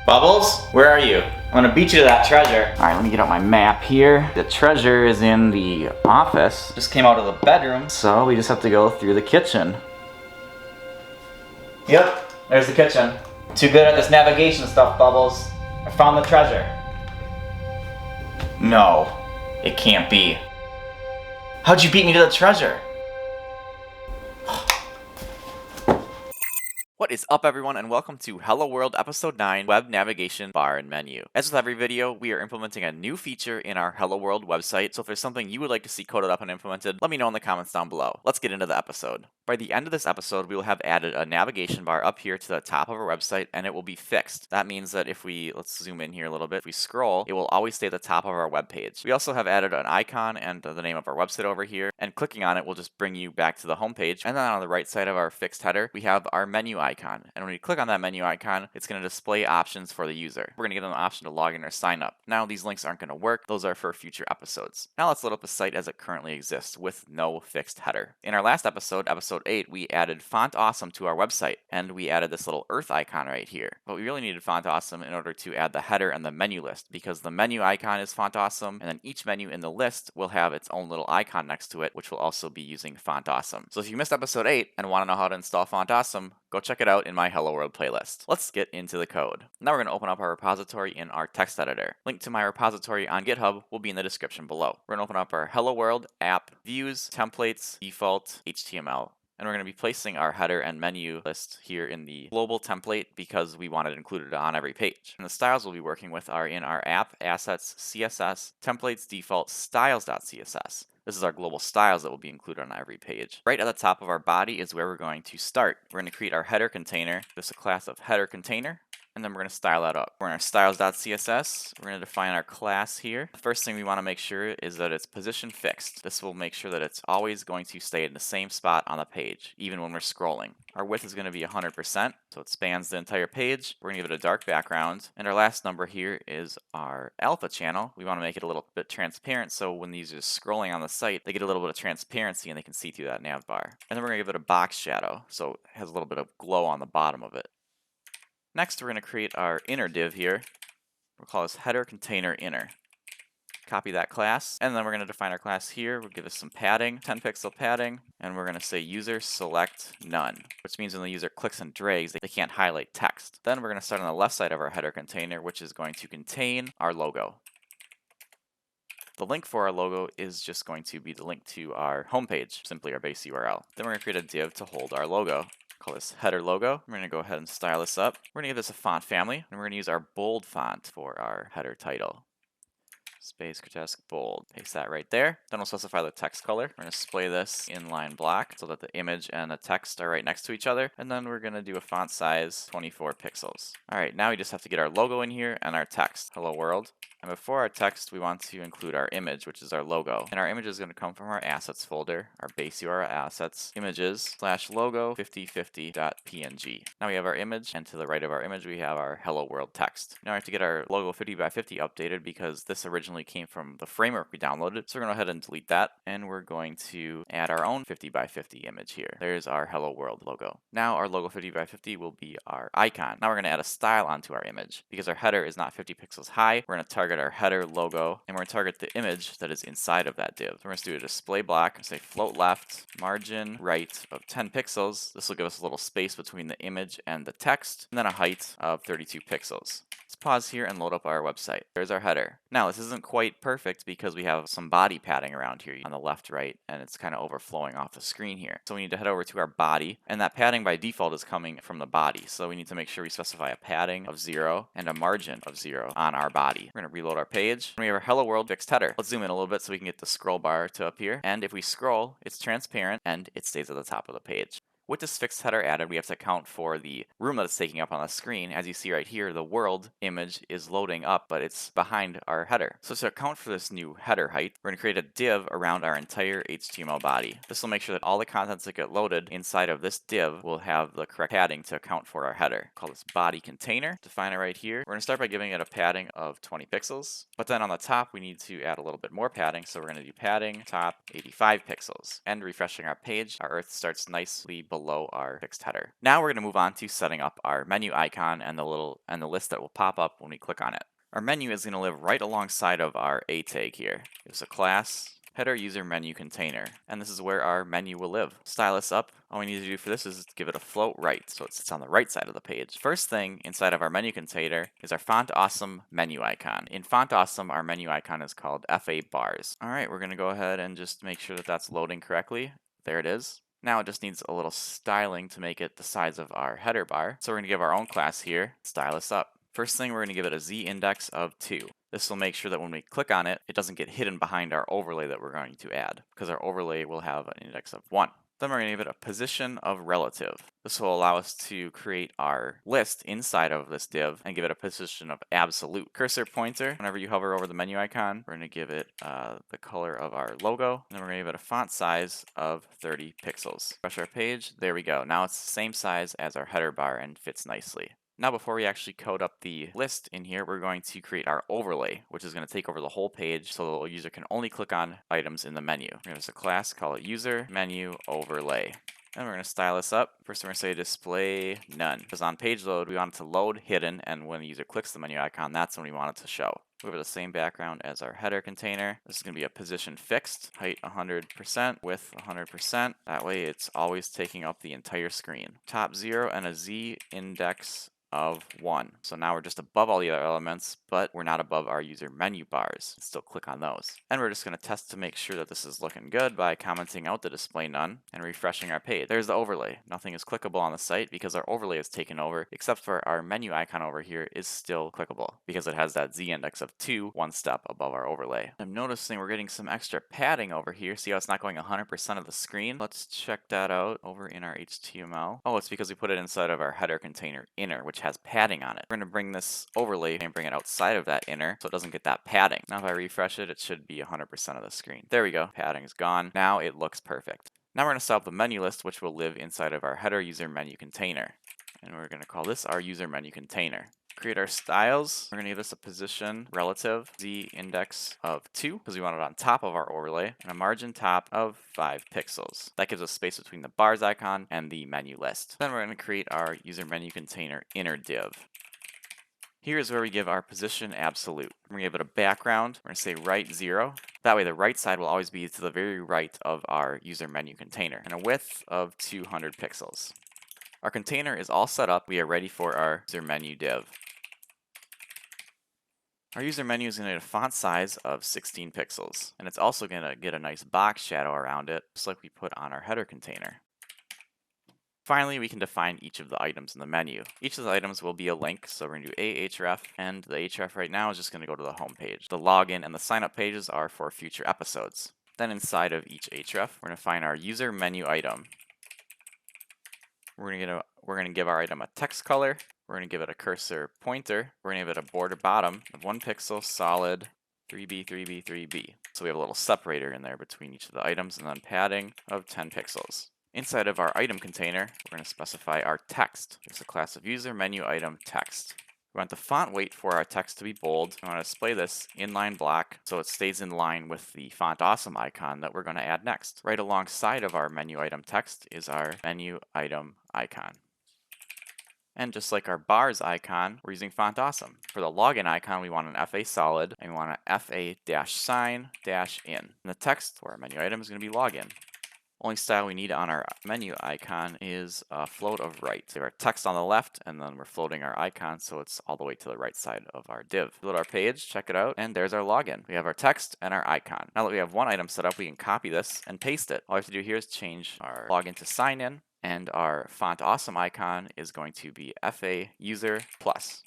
Bubbles, where are you? I'm gonna beat you to that treasure. Alright, let me get out my map here. The treasure is in the office. Just came out of the bedroom, so we just have to go through the kitchen. Yep, there's the kitchen. Too good at this navigation stuff, Bubbles. I found the treasure. No, it can't be. How'd you beat me to the treasure? What is up, everyone, and welcome to Hello World Episode 9 Web Navigation Bar and Menu. As with every video, we are implementing a new feature in our Hello World website, so if there's something you would like to see coded up and implemented, let me know in the comments down below. Let's get into the episode. By the end of this episode, we will have added a navigation bar up here to the top of our website, and it will be fixed. That means that if we, let's zoom in here a little bit, if we scroll, it will always stay at the top of our web page. We also have added an icon and the name of our website over here, and clicking on it will just bring you back to the home page. And then on the right side of our fixed header, we have our menu icon. And when you click on that menu icon, it's going to display options for the user. We're going to give them an option to log in or sign up. Now, these links aren't going to work. Those are for future episodes. Now let's load up the site as it currently exists with no fixed header. In our last episode, episode 8, we added Font Awesome to our website, and we added this little earth icon right here. But we really needed Font Awesome in order to add the header and the menu list, because the menu icon is Font Awesome, and then each menu in the list will have its own little icon next to it, which will also be using Font Awesome. So if you missed episode 8 and want to know how to install Font Awesome, go check it out in my Hello World playlist. Let's get into the code. Now we're going to open up our repository in our text editor. Link to my repository on GitHub will be in the description below. We're going to open up our Hello World app, views, templates, default, HTML. And we're going to be placing our header and menu list here in the global template because we want it included on every page. And the styles we'll be working with are in our app, assets, CSS, templates, default, styles.css. This is our global styles that will be included on every page. Right at the top of our body is where we're going to start. We're going to create our header container. This is a class of header container. And then we're going to style that up. We're in our styles.css. We're going to define our class here. The first thing we want to make sure is that it's position fixed. This will make sure that it's always going to stay in the same spot on the page, even when we're scrolling. Our width is going to be 100%, so it spans the entire page. We're going to give it a dark background. And our last number here is our alpha channel. We want to make it a little bit transparent, so when the user is scrolling on the site, they get a little bit of transparency and they can see through that nav bar. And then we're going to give it a box shadow, so it has a little bit of glow on the bottom of it. Next, we're going to create our inner div here. We'll call this header container inner. Copy that class, and then we're going to define our class here. We'll give it some padding, 10 pixel padding, and we're going to say user select none, which means when the user clicks and drags, they can't highlight text. Then we're going to start on the left side of our header container, which is going to contain our logo. The link for our logo is just going to be the link to our homepage, simply our base URL. Then we're going to create a div to hold our logo. Call this header logo. We're going to go ahead and style this up. We're going to give this a font family, and we're going to use our bold font for our header title. Space Grotesque Bold. Paste that right there. Then we'll specify the text color. We're going to display this inline block so that the image and the text are right next to each other. And then we're going to do a font size 24 pixels. All right, now we just have to get our logo in here and our text. Hello world. And before our text, we want to include our image, which is our logo. And our image is going to come from our assets folder, our base URL assets, images, /logo 5050.png. Now we have our image, and to the right of our image, we have our hello world text. Now we have to get our logo 50 by 50 updated because this originally came from the framework we downloaded. So we're going to go ahead and delete that. And we're going to add our own 50 by 50 image here. There's our hello world logo. Now our logo 50 by 50 will be our icon. Now we're going to add a style onto our image. Because our header is not 50 pixels high, we're going to target our header logo, and we're going to target the image that is inside of that div. So we're going to do a display block, say float left, margin right of 10 pixels. This will give us a little space between the image and the text, and then a height of 32 pixels. Let's pause here and load up our website. There's our header. Now this isn't quite perfect because we have some body padding around here on the left, right, and it's kind of overflowing off the screen here. So we need to head over to our body, and that padding by default is coming from the body. So we need to make sure we specify a padding of 0 and a margin of 0 on our body. We're going to reload our page. We have our hello world fixed header. Let's zoom in a little bit so we can get the scroll bar to appear. And if we scroll, it's transparent and it stays at the top of the page. With this fixed header added, we have to account for the room that it's taking up on the screen. As you see right here, the world image is loading up, but it's behind our header. So to account for this new header height, we're going to create a div around our entire HTML body. This will make sure that all the contents that get loaded inside of this div will have the correct padding to account for our header. Call this body container. Define it right here. We're going to start by giving it a padding of 20 pixels, but then on the top, we need to add a little bit more padding. So we're going to do padding top 85 pixels. And refreshing our page, our earth starts nicely below our fixed header. Now we're going to move on to setting up our menu icon and the list that will pop up when we click on it. Our menu is going to live right alongside of our A tag here. There's a class, header user menu container, and this is where our menu will live. Style this up. All we need to do for this is give it a float right, so it sits on the right side of the page. First thing inside of our menu container is our Font Awesome menu icon. In Font Awesome, our menu icon is called FA bars. All right, we're going to go ahead and just make sure that that's loading correctly. There it is. Now it just needs a little styling to make it the size of our header bar. So we're going to give our own class here, style this up. First thing, we're going to give it a z index of 2. This will make sure that when we click on it, it doesn't get hidden behind our overlay that we're going to add, because our overlay will have an index of 1. Then we're going to give it a position of relative. This will allow us to create our list inside of this div and give it a position of absolute. Cursor pointer, whenever you hover over the menu icon, we're going to give it the color of our logo, and then we're going to give it a font size of 30 pixels. Refresh our page, there we go. Now it's the same size as our header bar and fits nicely. Now before we actually code up the list in here, we're going to create our overlay, which is going to take over the whole page so the user can only click on items in the menu. We're going to use a class, call it user menu overlay. And we're going to style this up. First we're going to say display none, because on page load we want it to load hidden, and when the user clicks the menu icon, that's when we want it to show. We have the same background as our header container. This is going to be a position fixed, height 100%, width 100%. That way it's always taking up the entire screen. Top 0 and a z index of 1. So now we're just above all the other elements, but we're not above our user menu bars. Still click on those. And we're just going to test to make sure that this is looking good by commenting out the display none and refreshing our page. There's the overlay. Nothing is clickable on the site because our overlay is taken over, except for our menu icon over here is still clickable because it has that z index of 2, one step above our overlay. I'm noticing we're getting some extra padding over here. See how it's not going 100% of the screen? Let's check that out over in our HTML. Oh, it's because we put it inside of our header container inner, which has padding on it. We're going to bring this overlay and bring it outside of that inner so it doesn't get that padding. Now if I refresh it, it should be 100% of the screen. There we go. Padding is gone. Now it looks perfect. Now we're going to set up the menu list, which will live inside of our header user menu container. And we're going to call this our user menu container. Create our styles. We're going to give this a position relative z index of 2 because we want it on top of our overlay, and a margin top of 5 pixels. That gives us space between the bars icon and the menu list. Then we're going to create our user menu container inner div. Here's where we give our position absolute. We're going to give it a background. We're going to say right 0. That way the right side will always be to the very right of our user menu container, and a width of 200 pixels. Our container is all set up. We are ready for our user menu div. Our user menu is going to get a font size of 16 pixels, and it's also going to get a nice box shadow around it, just like we put on our header container. Finally, we can define each of the items in the menu. Each of the items will be a link, so we're going to do a href, and the href right now is just going to go to the home page. The login and the sign up pages are for future episodes. Then inside of each href, we're going to find our user menu item. We're going to give our item a text color. We're going to give it a cursor pointer. We're going to give it a border bottom of 1 pixel, solid, 3B, 3B, 3B. So we have a little separator in there between each of the items, and then padding of 10 pixels. Inside of our item container, we're going to specify our text. It's a class of user menu item text. We want the font weight for our text to be bold. We want to display this inline block so it stays in line with the Font Awesome icon that we're going to add next. Right alongside of our menu item text is our menu item icon. And just like our bars icon, we're using Font Awesome. For the login icon, we want an FA solid, and we want an FA-sign-in. And the text for our menu item is going to be login. Only style we need on our menu icon is a float of right. We have our text on the left, and then we're floating our icon so it's all the way to the right side of our div. Load our page, check it out, and there's our login. We have our text and our icon. Now that we have one item set up, we can copy this and paste it. All we have to do here is change our login to sign in, and our Font Awesome icon is going to be FA user plus.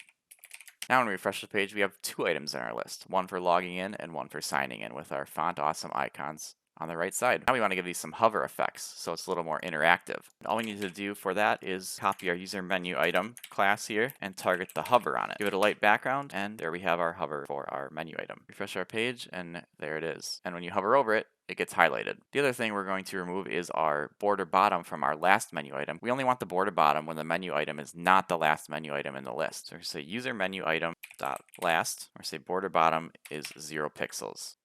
Now when we refresh the page, we have 2 items in our list, one for logging in and one for signing in with our Font Awesome icons on the right side. Now we want to give these some hover effects so it's a little more interactive. All we need to do for that is copy our user menu item class here and target the hover on it. Give it a light background, and there we have our hover for our menu item. Refresh our page, and there it is. And when you hover over it, it gets highlighted. The other thing we're going to remove is our border bottom from our last menu item. We only want the border bottom when the menu item is not the last menu item in the list. So we're going to say user menu item dot last. We're going to say border bottom is 0 pixels.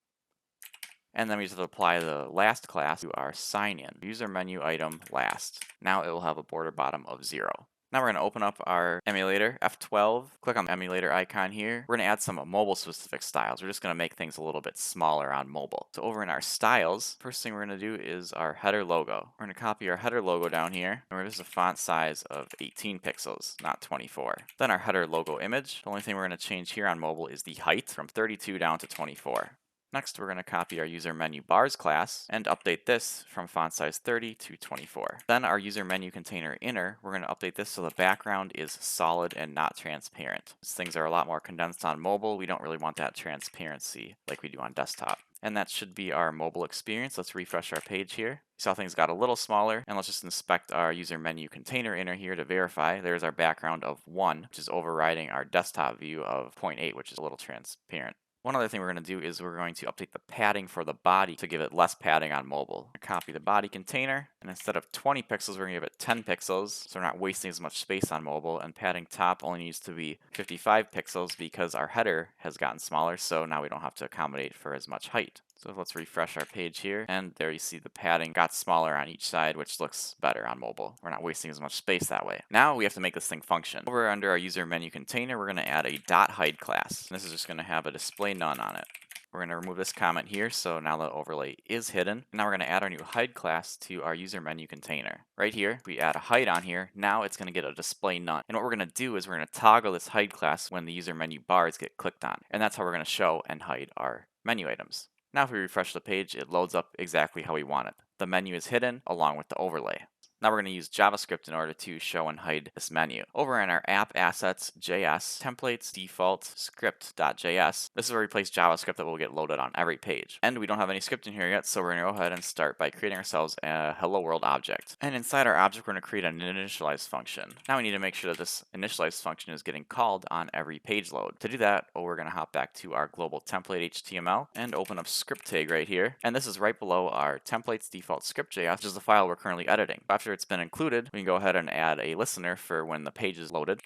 And then we just have to apply the last class to our sign in. User menu item last. Now it will have a border bottom of 0. Now we're going to open up our emulator, F12, click on the emulator icon here. We're going to add some mobile specific styles. We're just going to make things a little bit smaller on mobile. So over in our styles, first thing we're going to do is our header logo. We're going to copy our header logo down here, and we're just a font size of 18 pixels, not 24. Then our header logo image. The only thing we're going to change here on mobile is the height from 32 down to 24. Next, we're going to copy our user menu bars class and update this from font size 30 to 24. Then our user menu container inner, we're going to update this so the background is solid and not transparent. As things are a lot more condensed on mobile, we don't really want that transparency like we do on desktop. And that should be our mobile experience. Let's refresh our page here. You saw things got a little smaller, and let's just inspect our user menu container inner here to verify. There's our background of 1, which is overriding our desktop view of 0.8, which is a little transparent. One other thing we're going to do is we're going to update the padding for the body to give it less padding on mobile. Copy the body container, and instead of 20 pixels, we're going to give it 10 pixels, so we're not wasting as much space on mobile, and padding top only needs to be 55 pixels because our header has gotten smaller, so now we don't have to accommodate for as much height. So let's refresh our page here, and there you see the padding got smaller on each side, which looks better on mobile. We're not wasting as much space that way. Now we have to make this thing function. Over under our user menu container, we're going to add a .hide class. This is just going to have a display none on it. We're going to remove this comment here, so now the overlay is hidden. Now we're going to add our new hide class to our user menu container. Right here, we add a hide on here. Now it's going to get a display none. And what we're going to do is we're going to toggle this hide class when the user menu bars get clicked on. And that's how we're going to show and hide our menu items. Now if we refresh the page, it loads up exactly how we want it. The menu is hidden along with the overlay. Now we're going to use JavaScript in order to show and hide this menu. Over in our app assets JS templates default script.js, this is where we place JavaScript that will get loaded on every page. And we don't have any script in here yet, so we're going to go ahead and start by creating ourselves a hello world object. And inside our object, we're going to create an initialize function. Now we need to make sure that this initialize function is getting called on every page load. To do that, we're going to hop back to our global template HTML and open up script tag right here. And this is right below our templates default script.js, which is the file we're currently editing. After it's been included, we can go ahead and add a listener for when the page is loaded.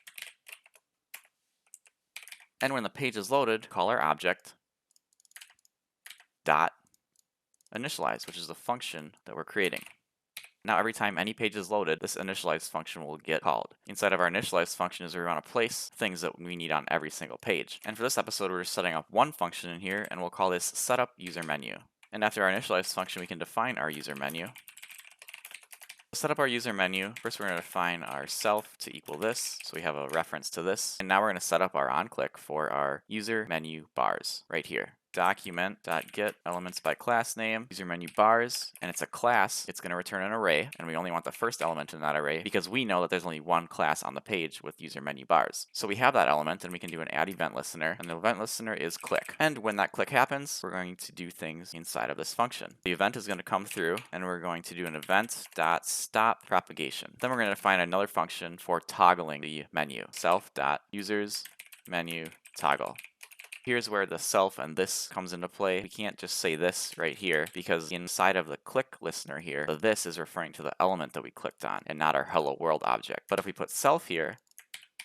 And when the page is loaded, call our object dot initialize, which is the function that we're creating. Now every time any page is loaded, this initialize function will get called. Inside of our initialize function is where we want to place things that we need on every single page. And for this episode, we're just setting up one function in here, and we'll call this setup user menu. And after our initialize function, we can define our user menu. To set up our user menu, first we're going to define our self to equal this, so we have a reference to this. And now we're going to set up our onClick for our user menu bars right here. Document.get elements by class name, user menu bars, and it's a class. It's going to return an array, and we only want the first element in that array because we know that there's only one class on the page with user menu bars. So we have that element, and we can do an add event listener, and the event listener is click. And when that click happens, we're going to do things inside of this function. The event is going to come through, and we're going to do an event.stop propagation. Then we're going to define another function for toggling the menu, self.users menu toggle. Here's where the self and this comes into play. We can't just say this right here because inside of the click listener here, the this is referring to the element that we clicked on and not our hello world object. But if we put self here,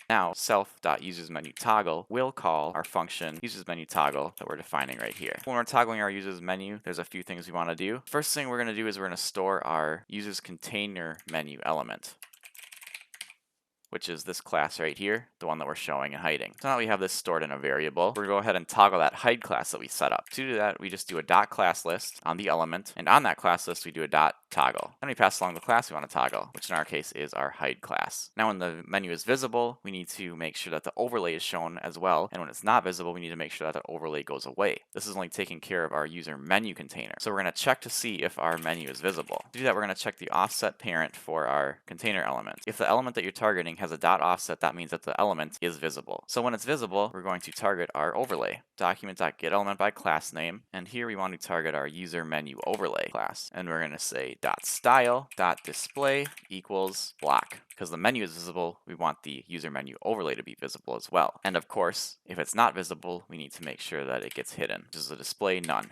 now self.usersMenuToggle will call our function usersMenuToggle that we're defining right here. When we're toggling our users menu, there's a few things we want to do. First thing we're going to do is we're going to store our users container menu element, which is this class right here, the one that we're showing and hiding. So now we have this stored in a variable. We're going to go ahead and toggle that hide class that we set up. To do that, we just do a .class list on the element, and on that class list, we do a .toggle. Then we pass along the class we want to toggle, which in our case is our hide class. Now when the menu is visible, we need to make sure that the overlay is shown as well, and when it's not visible, we need to make sure that the overlay goes away. This is only taking care of our user menu container. So we're going to check to see if our menu is visible. To do that, we're going to check the offset parent for our container element. If the element that you're targeting has a .offset, that means that the element is visible. So when it's visible, we're going to target our overlay. Document.getElement by class name, and here we want to target our user menu overlay class. And we're going to say .style.display equals block. Because the menu is visible, we want the user menu overlay to be visible as well. And of course, if it's not visible, we need to make sure that it gets hidden, which is a display none.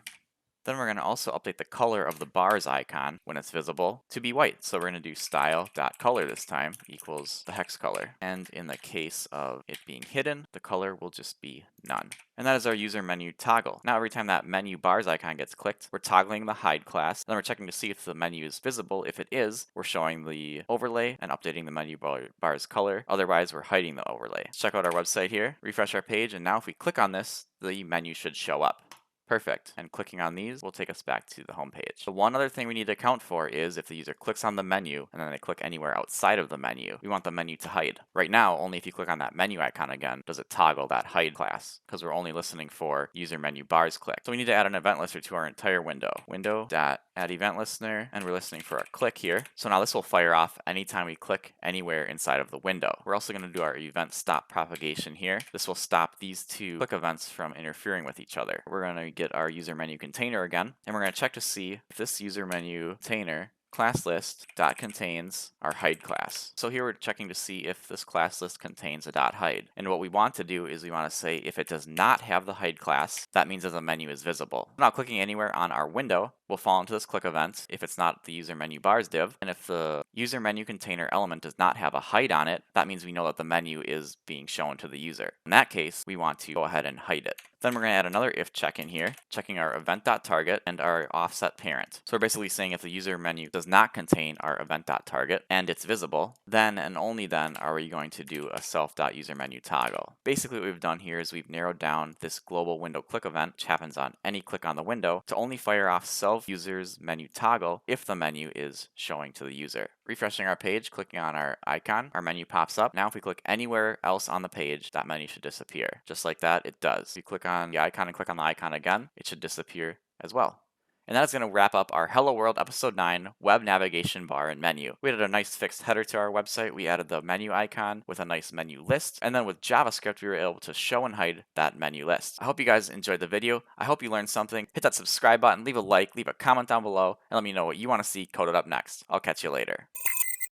Then we're going to also update the color of the bars icon when it's visible to be white. So we're going to do style.color this time equals the hex color. And in the case of it being hidden, the color will just be none. And that is our user menu toggle. Now every time that menu bars icon gets clicked, we're toggling the hide class. Then we're checking to see if the menu is visible. If it is, we're showing the overlay and updating the menu bar's color. Otherwise, we're hiding the overlay. Let's check out our website here, refresh our page, and now if we click on this, the menu should show up. Perfect. And clicking on these will take us back to the home page. The one other thing we need to account for is if the user clicks on the menu and then they click anywhere outside of the menu, we want the menu to hide. Right now, only if you click on that menu icon again does it toggle that hide class, because we're only listening for user menu bars click. So we need to add an event listener to our entire window. Window.add event listener, and we're listening for a click here. So now this will fire off anytime we click anywhere inside of the window. We're also going to do our event stop propagation here. This will stop these two click events from interfering with each other. We're going to get our user menu container again, and we're going to check to see if this user menu container class list dot contains our hide class. So here we're checking to see if this class list contains a dot hide. And what we want to do is we want to say if it does not have the hide class, that means that the menu is visible. Now clicking anywhere on our window will fall into this click event if it's not the user menu bars div. And if the user menu container element does not have a hide on it, that means we know that the menu is being shown to the user. In that case, we want to go ahead and hide it. Then we're going to add another if check in here, checking our event.target and our offset parent. So we're basically saying if the user menu does not contain our event.target and it's visible, then and only then are we going to do a self.userMenu toggle. Basically what we've done here is we've narrowed down this global window click event, which happens on any click on the window, to only fire off self-user's menu toggle if the menu is showing to the user. Refreshing our page, clicking on our icon, our menu pops up. Now if we click anywhere else on the page, that menu should disappear. Just like that, it does. If you click on the icon and click on the icon again, it should disappear as well. And that's going to wrap up our Hello World Episode 9 web navigation bar and menu. We added a nice fixed header to our website. We added the menu icon with a nice menu list. And then with JavaScript, we were able to show and hide that menu list. I hope you guys enjoyed the video. I hope you learned something. Hit that subscribe button, leave a like, leave a comment down below, and let me know what you want to see coded up next. I'll catch you later.